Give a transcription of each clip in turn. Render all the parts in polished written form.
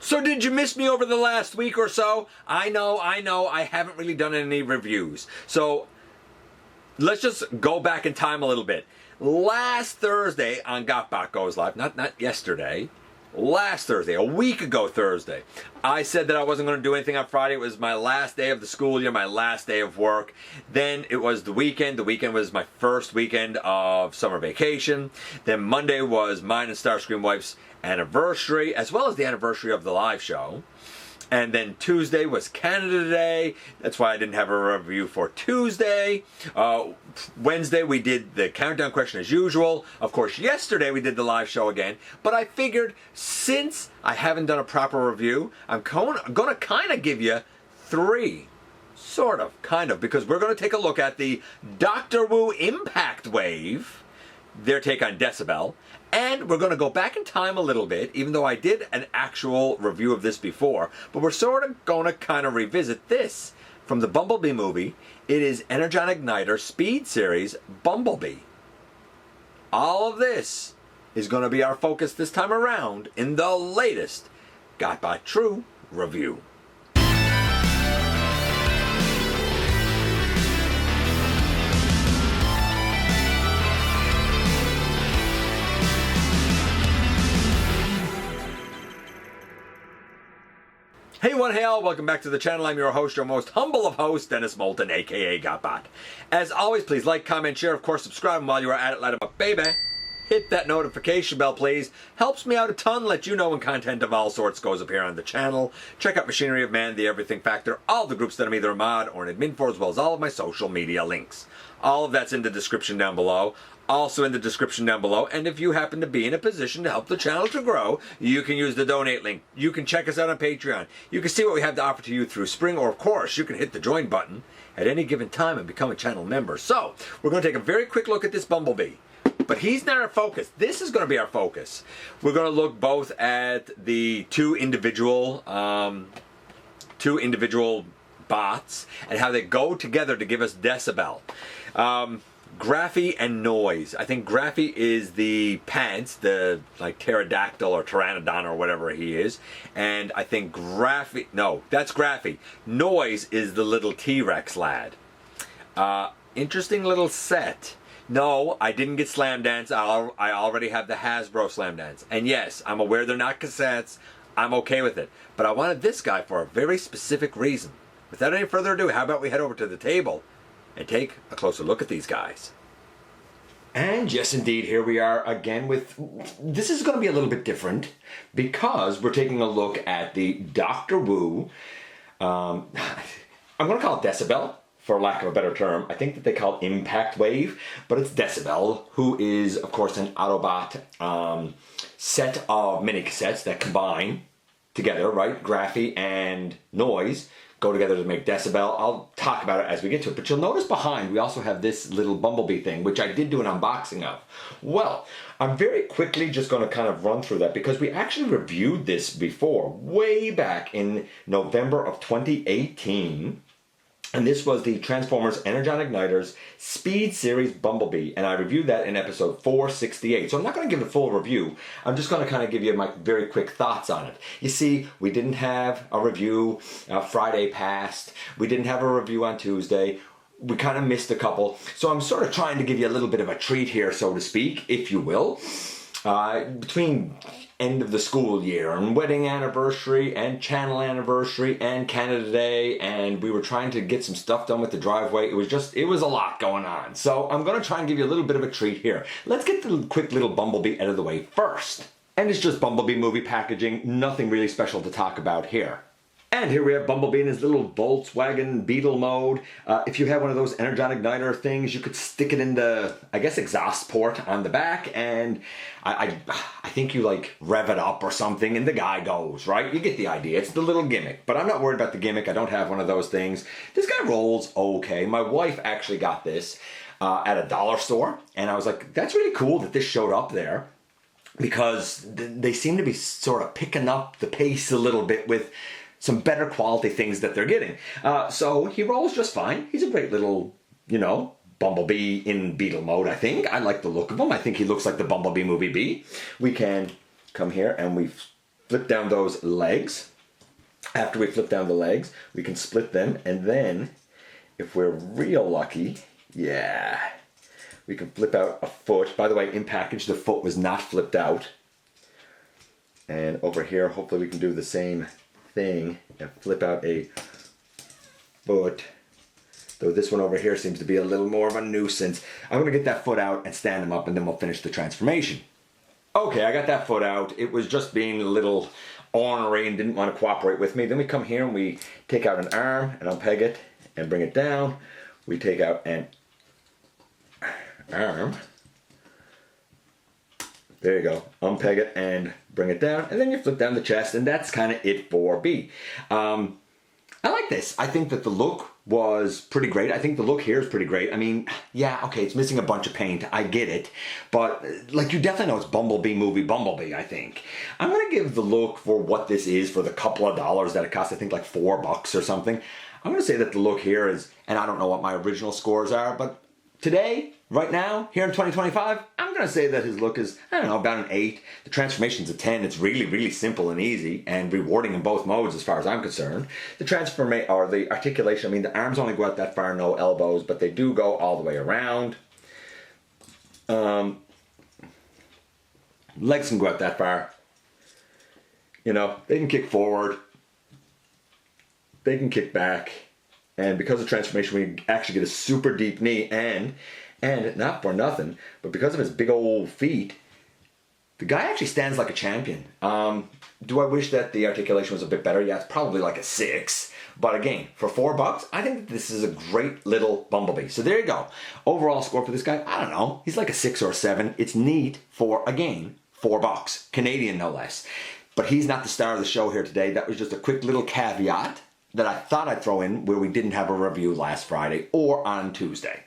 So did you miss me over the last week or so? I know, I haven't really done any reviews. So let's just go back in time a little bit. Last Thursday on GotBot Goes Live, not yesterday, last Thursday, a week ago Thursday, I said that I wasn't going to do anything on Friday. It was my last day of the school year, my last day of work. Then it was the weekend. The weekend was my first weekend of summer vacation. Then Monday was mine and Starscream Wife's anniversary, as well as the anniversary of the live show. And then Tuesday was Canada Day. That's why I didn't have a review for Tuesday. Wednesday we did the countdown question as usual. Of course, yesterday we did the live show again. But I figured since I haven't done a proper review, I'm going to kind of give you three. Sort of, kind of, because we're going to take a look at the Dr. Wu Impact Wave, their take on Decibel. And we're going to go back in time a little bit, even though I did an actual review of this before. But we're sort of going to kind of revisit this from the Bumblebee movie. It is Energon Igniter Speed Series Bumblebee. All of this is going to be our focus this time around in the latest GotBot True review. Hey one, hey all, welcome back to the channel. I'm your host, your most humble of hosts, Dennis Moulton, aka GotBot. As always, please like, comment, share, of course, subscribe, and while you are at it, light 'em up, baby. Hit that notification bell, please. Helps me out a ton, let you know when content of all sorts goes up here on the channel. Check out Machinery of Man, The Everything Factor, all the groups that I'm either a mod or an admin for, as well as all of my social media links. All of that's in the description down below. Also in the description down below, and if you happen to be in a position to help the channel to grow, you can use the donate link. You can check us out on Patreon. You can see what we have to offer to you through Spring, or of course, you can hit the join button at any given time and become a channel member. So, we're going to take a very quick look at this Bumblebee. But he's not our focus. This is going to be our focus. We're going to look both at the two individual bots and how they go together to give us Decibel. Graphy and Noizu. I think Graphy is the pants, the like pterodactyl or pteranodon or whatever he is. And I think Graphy, no, that's Graphy. Noizu is the little T-Rex lad. Interesting little set. No, I didn't get Slam Dance. I already have the Hasbro Slam Dance. And yes, I'm aware they're not cassettes. I'm okay with it. But I wanted this guy for a very specific reason. Without any further ado, how about we head over to the table and take a closer look at these guys. And yes, indeed, here we are again with... This is going to be a little bit different because we're taking a look at the Dr. Wu... I'm going to call it Decibel, for lack of a better term. I think that they call it Impact Wave, but it's Decibel, who is, of course, an Autobot set of mini cassettes that combine together, right? Graphy and Noizu go together to make Decibel. I'll talk about it as we get to it, but you'll notice behind we also have this little Bumblebee thing, which I did do an unboxing of. Well, I'm very quickly just going to kind of run through that because we actually reviewed this before, way back in November of 2018. And this was the Transformers Energon Igniters Speed Series Bumblebee. And I reviewed that in episode 468. So I'm not going to give a full review. I'm just going to kind of give you my very quick thoughts on it. You see, we didn't have a review Friday passed. We didn't have a review on Tuesday. We kind of missed a couple. So I'm sort of trying to give you a little bit of a treat here, so to speak, if you will. Between end of the school year and wedding anniversary and channel anniversary and Canada Day, and we were trying to get some stuff done with the driveway. It was a lot going on. So I'm going to try and give you a little bit of a treat here. Let's get the quick little Bumblebee out of the way first. And it's just Bumblebee movie packaging, nothing really special to talk about here. And here we have Bumblebee in his little Volkswagen Beetle mode. If you have one of those Energon Igniter things, you could stick it in the, I guess, exhaust port on the back, and I think you like rev it up or something, and the guy goes, right? You get the idea. It's the little gimmick, but I'm not worried about the gimmick. I don't have one of those things. This guy rolls okay. My wife actually got this at a dollar store, and I was like, that's really cool that this showed up there, because they seem to be sort of picking up the pace a little bit with some better quality things that they're getting. So he rolls just fine. He's a great little, you know, Bumblebee in Beetle mode, I think. I like the look of him. I think he looks like the Bumblebee movie bee. We can come here and we flip down those legs. After we flip down the legs, we can split them, and then, if we're real lucky, yeah, we can flip out a foot. By the way, in package, the foot was not flipped out. And over here, hopefully we can do the same thing and flip out a foot. Though this one over here seems to be a little more of a nuisance. I'm gonna get that foot out and stand them up, and then we'll finish the transformation. Okay, I got that foot out. It was just being a little ornery and didn't want to cooperate with me. Then we come here and we take out an arm and unpeg it and bring it down. We take out an arm. There you go. Unpeg it and bring it down, and then you flip down the chest, and that's kind of it for B. I like this. I think that the look was pretty great. I think the look here is pretty great. I mean, yeah, okay, it's missing a bunch of paint. I get it. But, like, you definitely know it's Bumblebee movie Bumblebee, I think. I'm going to give the look for what this is for the couple of dollars that it costs, I think like $4 or something. I'm going to say that the look here is, and I don't know what my original scores are, but today, right now, here in 2025, I'm going to say that his look is, I don't know, about an 8. The transformation's a 10. It's really, really simple and easy and rewarding in both modes as far as I'm concerned. The the articulation, I mean, the arms only go out that far, no elbows, but they do go all the way around. Legs can go out that far. You know, they can kick forward. They can kick back. And because of transformation, we actually get a super deep knee, and not for nothing, but because of his big old feet, the guy actually stands like a champion. Do I wish that the articulation was a bit better? Yeah, it's probably like a 6. But again, for $4, I think that this is a great little Bumblebee. So there you go. Overall score for this guy, I don't know. He's like a 6 or a 7. It's neat for, again, $4. Canadian, no less. But he's not the star of the show here today. That was just a quick little caveat that I thought I'd throw in where we didn't have a review last Friday or on Tuesday.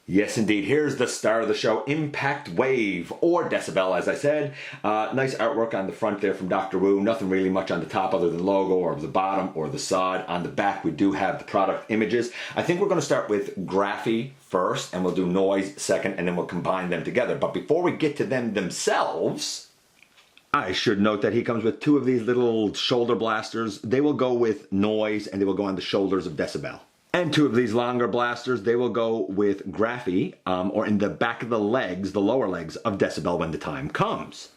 Yes, indeed. Here's the star of the show, Impact Wave, or Decibel, as I said. Nice artwork on the front there from Dr. Wu. Nothing really much on the top other than logo or the bottom or the side. On the back, we do have the product images. I think we're going to start with Graphy first, and we'll do Noise second, and then we'll combine them together. But before we get to them themselves, I should note that he comes with 2 of these little shoulder blasters. They will go with Noise, and they will go on the shoulders of Decibel. And 2 of these longer blasters, they will go with Graphy, or in the back of the legs, the lower legs of Decibel when the time comes.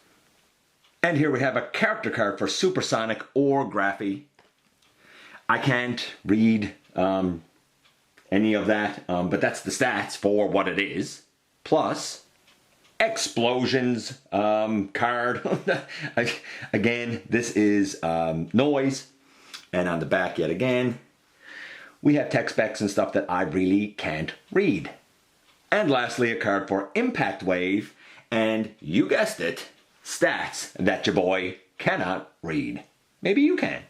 And here we have a character card for Supersonic or Graphy. I can't read any of that, but that's the stats for what it is. Plus, Explosions card. Again, this is Noise. And on the back yet again, we have tech specs and stuff that I really can't read. And lastly, a card for Impact Wave, and you guessed it, stats that your boy cannot read. Maybe you can.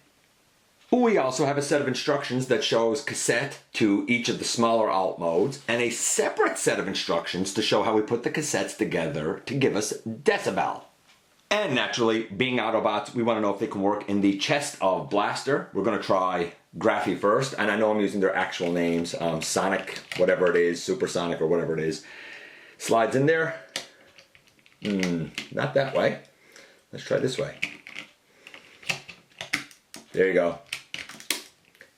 We also have a set of instructions that shows cassette to each of the smaller alt modes, and a separate set of instructions to show how we put the cassettes together to give us Decibel. And naturally, being Autobots, we want to know if they can work in the chest of Blaster. We're going to try Graphy first, and I know I'm using their actual names, Sonic, whatever it is, Supersonic or whatever it is. Slides in there. Not that way. Let's try this way. There you go.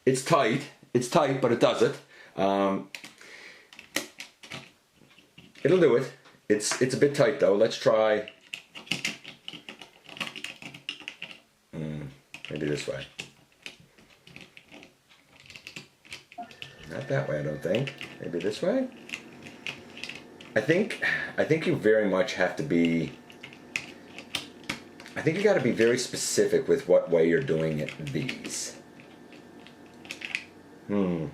It's tight, but it does it. It'll do it. It's a bit tight though. Let's try, maybe this way. Not that way, I don't think. Maybe this way? I think you very much have to be, I think you gotta be very specific with what way you're doing it, these. I'm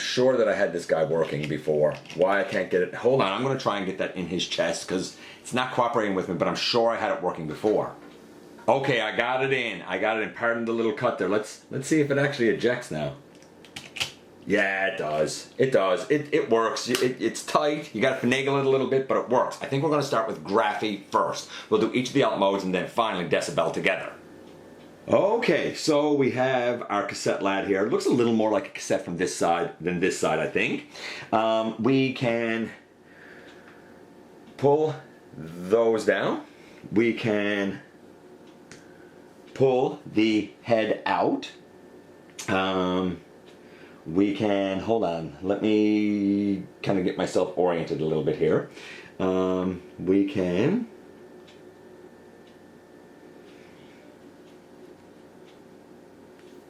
sure that I had this guy working before. Why I can't get it? Hold on, I'm going to try and get that in his chest because it's not cooperating with me, but I'm sure I had it working before. Okay, I got it in. Pardon the little cut there. Let's see if it actually ejects now. Yeah, it does. It does. It works. It's tight. You got to finagle it a little bit, but it works. I think we're going to start with Graphy first. We'll do each of the alt modes and then finally Decibel together. Okay, so we have our cassette lad here. It looks a little more like a cassette from this side than this side, I think. We can pull those down. We can pull the head out. We can, hold on, let me kind of get myself oriented a little bit here. We can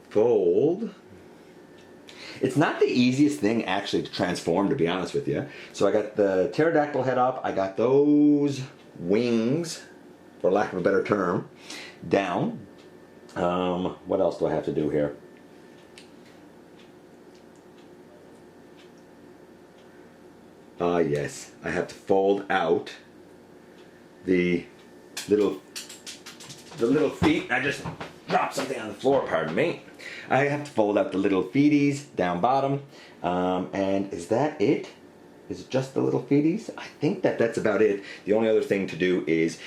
fold. It's not the easiest thing actually to transform, to be honest with you. So I got the pterodactyl head up, I got those wings, for lack of a better term, down. What else do I have to do here? Yes, I have to fold out the little feet. I just dropped something on the floor, pardon me. I have to fold out the little feeties down bottom. And is that it? Is it just the little feeties? I think that's about it. The only other thing to do is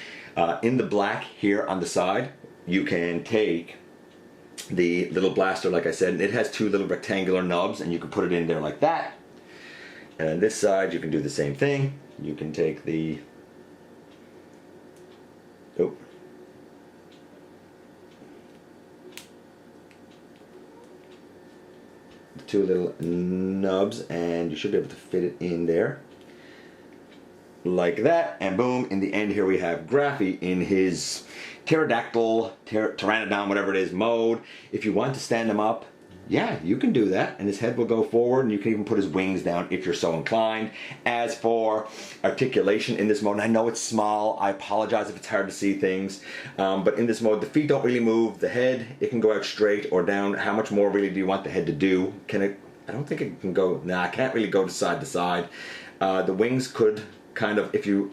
in the black here on the side, you can take the little blaster, like I said, and it has two little rectangular nubs, and you can put it in there like that. And on this side, you can do the same thing. You can take the two little nubs, and you should be able to fit it in there like that, and boom, in the end here we have Graphy in his pterodactyl, pteranodon, whatever it is, mode. If you want to stand him up, yeah, you can do that, and his head will go forward, and you can even put his wings down if you're so inclined. As for articulation in this mode, and I know it's small, I apologize if it's hard to see things, but in this mode, the feet don't really move. The head, it can go out straight or down. How much more really do you want the head to do? Can it? I don't think it can go, nah, I can't really go to side to side. The wings could kind of, if you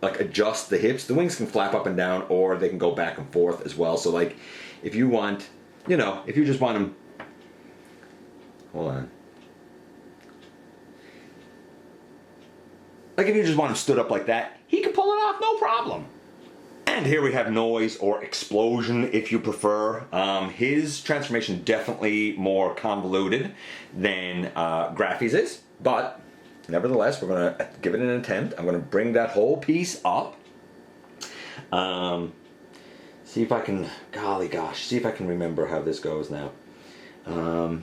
like adjust the hips, the wings can flap up and down, or they can go back and forth as well. So like, if you want, you know, if you just want them, hold on. Like if you just want him stood up like that, he can pull it off, no problem. And here we have Noise, or Explosion if you prefer. His transformation definitely more convoluted than Graphy's is, but nevertheless, we're going to give it an attempt. I'm going to bring that whole piece up. See if I can, golly gosh, see if I can remember how this goes now. I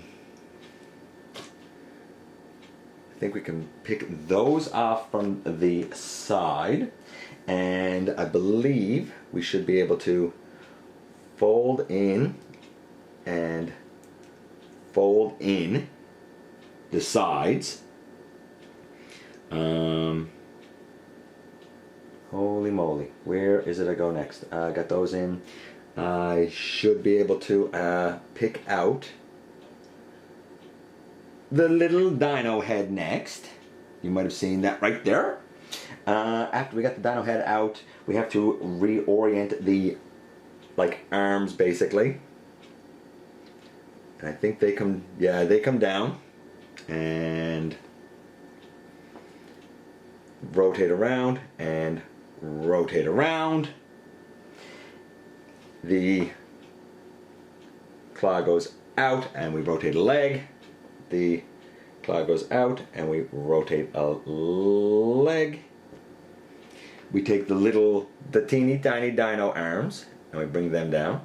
think we can pick those off from the side, and I believe we should be able to fold in and fold in the sides. Holy moly, where is it I go next? I got those in. I should be able to pick out the little dino head next. You might have seen that right there. After we got the dino head out, we have to reorient the arms basically. And I think they come, yeah, they come down and rotate around and rotate around. The claw goes out and we rotate a leg. The claw goes out and we rotate a leg. We take the teeny tiny dino arms and we bring them down.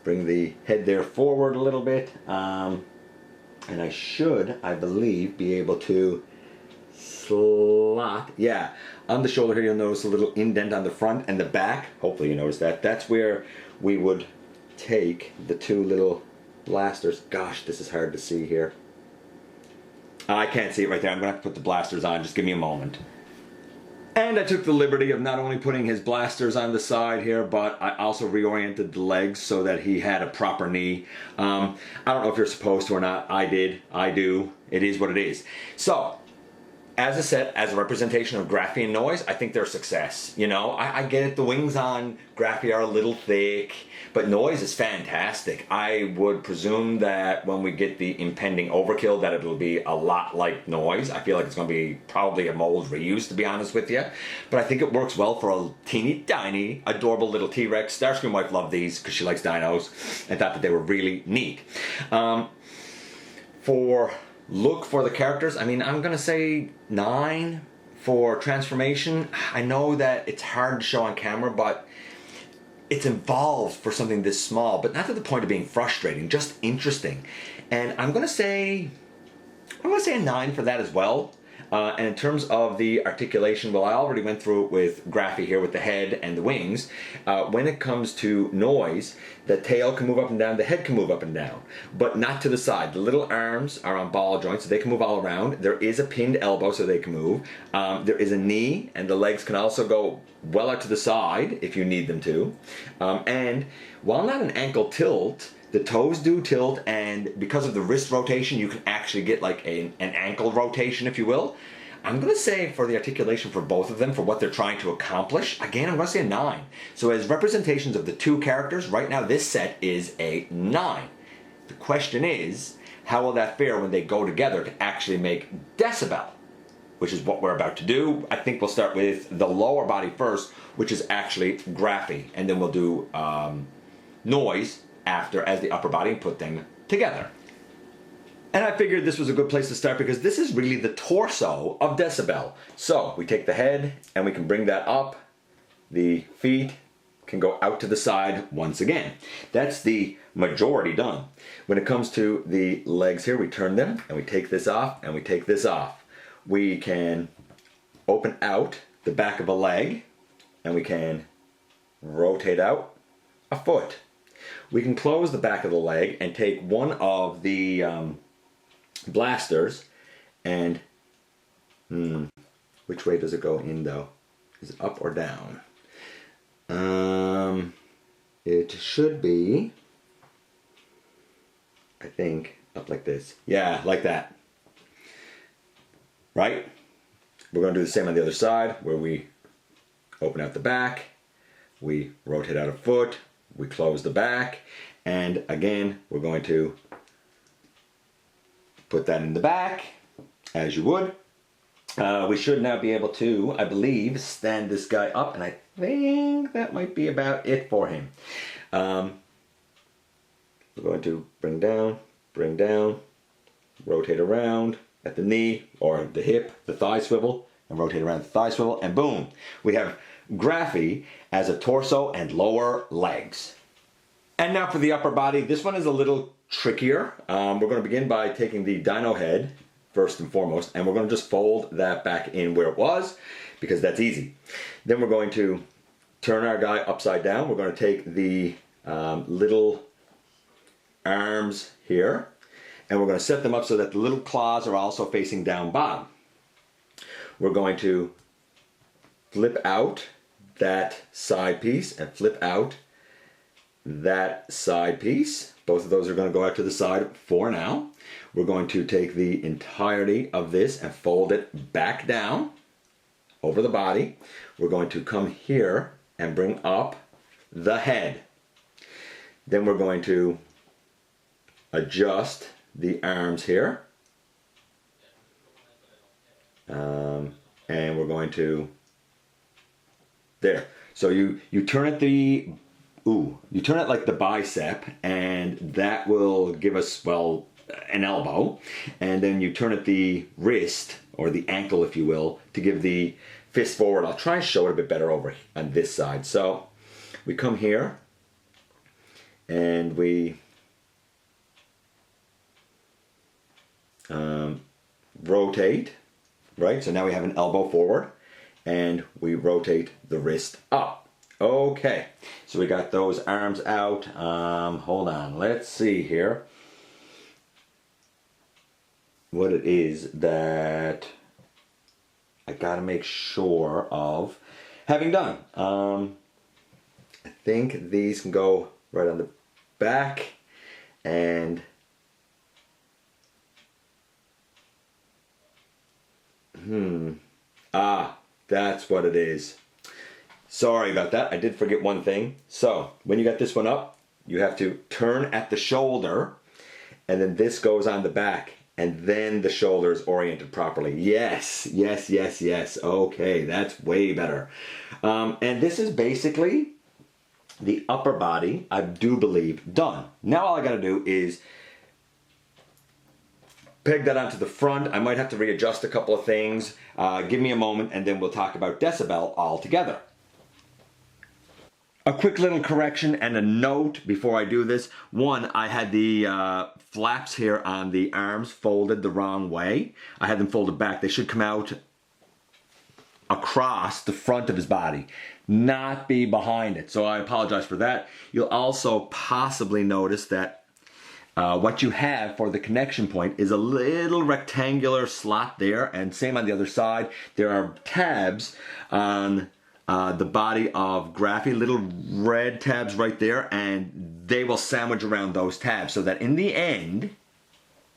Bring the head there forward a little bit. And I should, I believe, be able to slot, yeah, on the shoulder here you'll notice a little indent on the front and the back. Hopefully you notice that. That's where we would take the two little blasters. Gosh, this is hard to see here. I can't see it right there. I'm going to have to put the blasters on. Just give me a moment. And I took the liberty of not only putting his blasters on the side here, but I also reoriented the legs so that he had a proper knee. I don't know if you're supposed to or not. I did. I do. It is what it is. So, as a set, as a representation of Graphy and Noise, I think they're a success. You know, I get it. The wings on Graphy are a little thick, but Noise is fantastic. I would presume that when we get the impending overkill, that it'll be a lot like Noise. I feel like it's going to be probably a mold reuse, to be honest with you. But I think it works well for a teeny tiny, adorable little T-Rex. Starscream wife loved these because she likes dinos and thought that they were really neat. For look for the characters, I mean, I'm gonna say 9, for transformation, I know that it's hard to show on camera, but it's involved for something this small, but not to the point of being frustrating, just interesting. And I'm gonna say a 9 for that as well. And in terms of the articulation, well, I already went through it with Graphy here with the head and the wings. When it comes to noise, the tail can move up and down, the head can move up and down, but not to the side. The little arms are on ball joints, so they can move all around. There is a pinned elbow, so they can move. There is a knee, and the legs can also go well out to the side if you need them to. And while not an ankle tilt, the toes do tilt, and because of the wrist rotation, you can actually get like an ankle rotation, if you will. I'm going to say for the articulation for both of them, for what they're trying to accomplish, again, I'm going to say a 9. So as representations of the two characters, right now this set is a 9. The question is, how will that fare when they go together to actually make Decibel? Which is what we're about to do. I think we'll start with the lower body first, which is actually Graphy, and then we'll do Noise after as the upper body and put them together. And I figured this was a good place to start because this is really the torso of Decibel. So we take the head and we can bring that up. The feet can go out to the side once again. That's the majority done. When it comes to the legs here, we turn them and we take this off and we take this off. We can open out the back of a leg and we can rotate out a foot. We can close the back of the leg and take one of the blasters and which way does it go in though? Is it up or down? It should be, I think, up like this. Yeah, like that. Right? We're going to do the same on the other side where we open out the back, we rotate out a foot, we close the back, and again we're going to put that in the back as you would. We should now be able to, I believe, stand this guy up, and I think that might be about it for him. We're going to bring down, rotate around at the knee or the hip, the thigh swivel, and rotate around the thigh swivel, and boom, we have Graphy as a torso and lower legs. And now for the upper body, this one is a little trickier. We're going to begin by taking the dino head first and foremost, and we're going to just fold that back in where it was because that's easy. Then we're going to turn our guy upside down. We're going to take the little arms here and we're going to set them up so that the little claws are also facing down bottom. We're going to flip out that side piece and flip out that side piece. Both of those are going to go out to the side for now. We're going to take the entirety of this and fold it back down over the body. We're going to come here and bring up the head. Then we're going to adjust the arms here. And we're going to, there. So you turn it you turn it like the bicep, and that will give us, well, an elbow. And then you turn it the wrist, or the ankle if you will, to give the fist forward. I'll try and show it a bit better over on this side. So we come here and we rotate, right? So now we have an elbow forward and we rotate the wrist up. Okay, so we got those arms out. Hold on, let's see here what it is that I gotta make sure of having done. I think these can go right on the back, and that's what it is. Sorry about that, I did forget one thing. So when you got this one up, you have to turn at the shoulder, and then this goes on the back, and then the shoulder is oriented properly. Yes. Okay, that's way better. And this is basically the upper body, I do believe, done. Now all I gotta do is peg that onto the front. I might have to readjust a couple of things. Give me a moment and then we'll talk about Decibel all together. A quick little correction and a note before I do this. One, I had the flaps here on the arms folded the wrong way. I had them folded back. They should come out across the front of his body, not be behind it. So I apologize for that. You'll also possibly notice that what you have for the connection point is a little rectangular slot there, and same on the other side. There are tabs on the body of Graphy, little red tabs right there, and they will sandwich around those tabs so that in the end,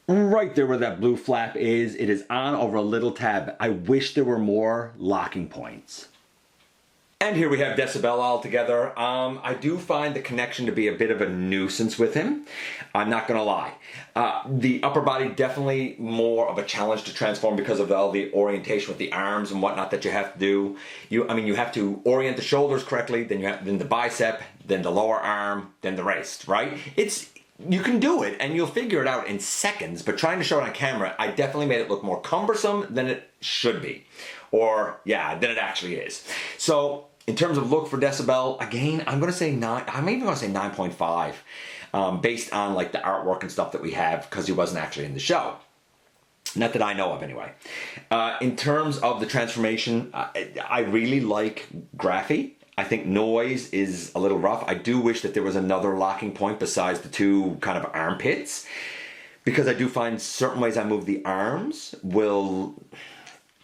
right there where that blue flap is, it is on over a little tab. I wish there were more locking points. And here we have Decibel all together. I do find the connection to be a bit of a nuisance with him. I'm not gonna lie. The upper body definitely more of a challenge to transform because of all the orientation with the arms and whatnot that you have to do. You have to orient the shoulders correctly, then the bicep, then the lower arm, then the wrist, right? You can do it and you'll figure it out in seconds, but trying to show it on camera, I definitely made it look more cumbersome than it should be. Or, yeah, than it actually is. So, in terms of look for Decibel, again, I'm gonna say 9, I'm even gonna say 9.5, based on like the artwork and stuff that we have, because he wasn't actually in the show. Not that I know of anyway. In terms of the transformation, I really like Graphy. I think Noizu is a little rough. I do wish that there was another locking point besides the two kind of armpits, because I do find certain ways I move the arms will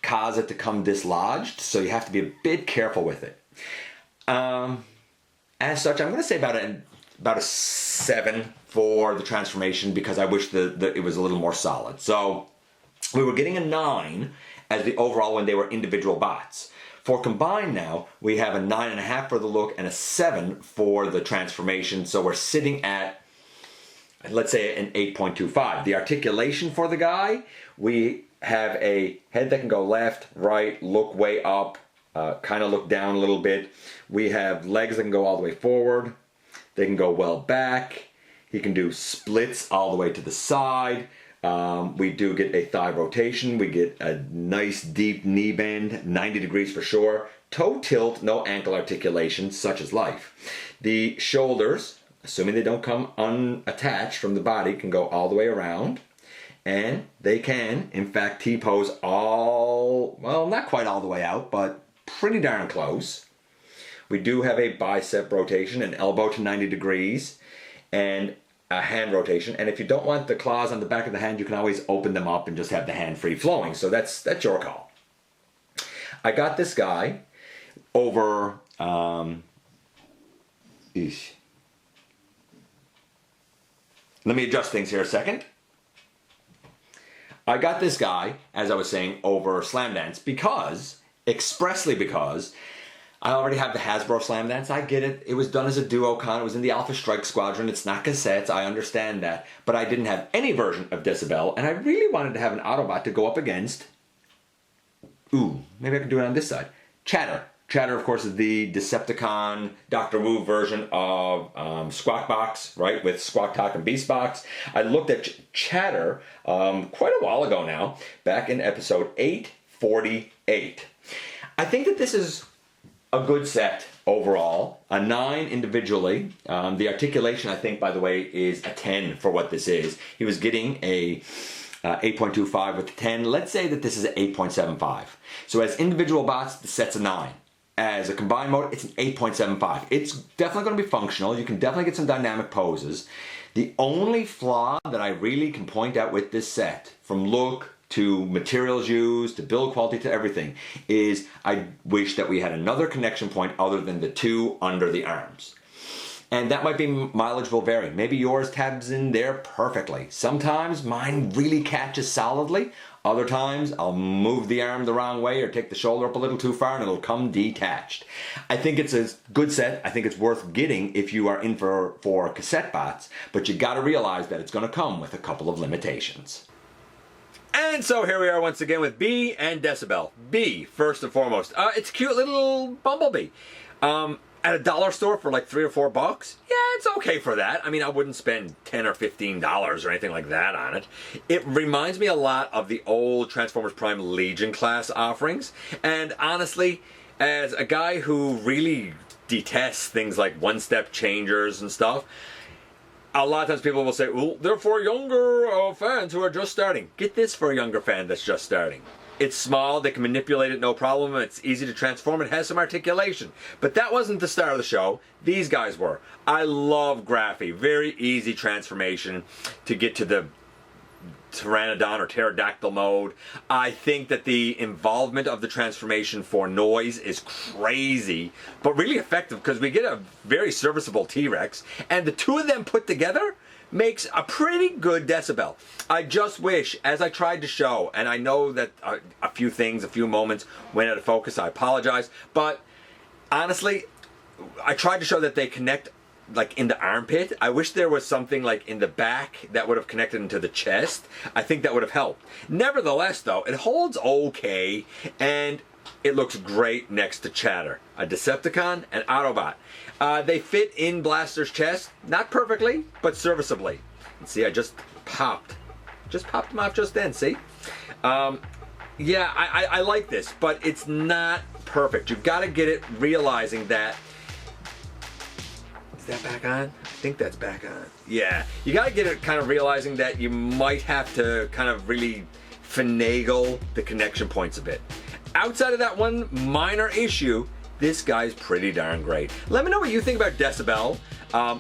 cause it to come dislodged, so you have to be a bit careful with it. As such, I'm going to say about a 7 for the transformation, because I wish it was a little more solid. So we were getting a 9 as the overall when they were individual bots. For combined now, we have a 9.5 for the look and a 7 for the transformation. So we're sitting at, let's say, an 8.25. The articulation for the guy, we have a head that can go left, right, look way up, kind of look down a little bit. We have legs that can go all the way forward. They can go well back. He can do splits all the way to the side. We do get a thigh rotation. We get a nice deep knee bend, 90 degrees for sure. Toe tilt, no ankle articulation, such as life. The shoulders, assuming they don't come unattached from the body, can go all the way around. And they can, in fact, T-pose well, not quite all the way out, but pretty darn close. We do have a bicep rotation, an elbow to 90 degrees, and a hand rotation. And if you don't want the claws on the back of the hand, you can always open them up and just have the hand free flowing. So that's your call. I got this guy over, let me adjust things here a second. I got this guy, as I was saying, over Slam Dance expressly because I already have the Hasbro Slam Dance. I get it. It was done as a Duocon. It was in the Alpha Strike Squadron. It's not cassettes. I understand that. But I didn't have any version of Decibel, and I really wanted to have an Autobot to go up against. Ooh, maybe I can do it on this side. Chatter. Chatter, of course, is the Decepticon Dr. Wu version of Squawk Box, right, with Squawk Talk and Beast Box. I looked at Chatter quite a while ago now, back in episode 848. I think that this is a good set overall, a 9 individually. The articulation, I think, by the way, is a 10 for what this is. He was getting a 8.25 with the 10. Let's say that this is an 8.75. So as individual bots, the set's a 9. As a combined mode, it's an 8.75. It's definitely going to be functional. You can definitely get some dynamic poses. The only flaw that I really can point out with this set, from look to materials used, to build quality, to everything, is I wish that we had another connection point other than the 2 under the arms. And that might be mileage will vary. Maybe yours tabs in there perfectly. Sometimes mine really catches solidly. Other times I'll move the arm the wrong way or take the shoulder up a little too far and it'll come detached. I think it's a good set. I think it's worth getting if you are in for cassette bots, but you gotta realize that it's gonna come with a couple of limitations. And so here we are once again with B and Decibel. B, first and foremost. It's a cute little bumblebee. At a dollar store for like $3 or $4, yeah, it's okay for that. I mean, I wouldn't spend $10 or $15 or anything like that on it. It reminds me a lot of the old Transformers Prime Legion class offerings. And honestly, as a guy who really detests things like one-step changers and stuff, a lot of times people will say, well, they're for younger fans who are just starting. Get this for a younger fan that's just starting. It's small, they can manipulate it no problem, it's easy to transform, it has some articulation. But that wasn't the start of the show, these guys were. I love Graphy, very easy transformation to get to the Pteranodon or pterodactyl mode. I think that the involvement of the transformation for Noizu is crazy, but really effective because we get a very serviceable T-Rex, and the two of them put together makes a pretty good Decibel. I just wish, as I tried to show, and I know that a few moments went out of focus, I apologize, but honestly, I tried to show that they connect like in the armpit. I wish there was something like in the back that would have connected into the chest. I think that would have helped. Nevertheless though, it holds okay, and it looks great next to Chatter, a Decepticon, and Autobot. They fit in Blaster's chest, not perfectly, but serviceably. And see, I just popped them off just then, see? Yeah, I like this, but it's not perfect. You've got to get it realizing that... Is that back on? I think that's back on. Yeah, you got to get it kind of realizing that you might have to kind of really finagle the connection points a bit. Outside of that one minor issue, this guy's pretty darn great. Let me know what you think about Decibel,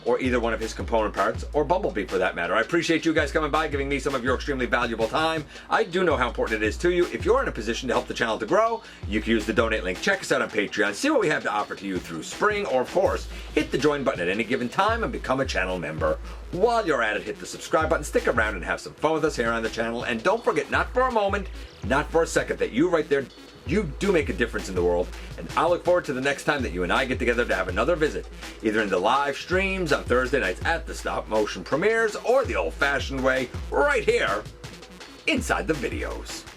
or either one of his component parts, or Bumblebee for that matter. I appreciate you guys coming by, giving me some of your extremely valuable time. I do know how important it is to you. If you're in a position to help the channel to grow, you can use the donate link. Check us out on Patreon, see what we have to offer to you through spring, or of course, hit the join button at any given time and become a channel member. While you're at it, hit the subscribe button, stick around and have some fun with us here on the channel, and don't forget, not for a moment, not for a second, that you right there, you do make a difference in the world, and I look forward to the next time that you and I get together to have another visit, either in the live streams on Thursday nights at the stop motion premieres, or the old-fashioned way, right here, inside the videos.